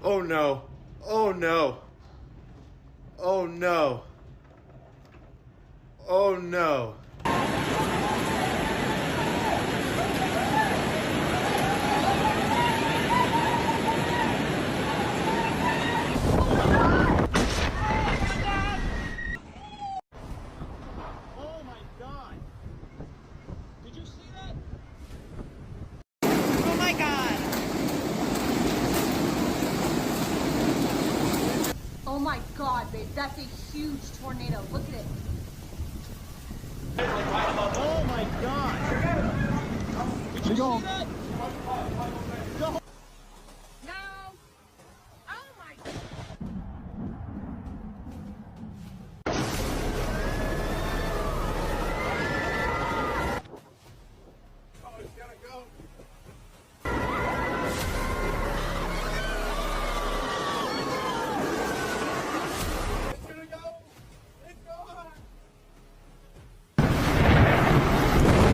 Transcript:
Oh no. Oh no. Oh no. Oh no. Oh my god! Did you see that? Oh my god. Oh my god, babe, that's a huge tornado. Look at it. Oh my god! Did you see that?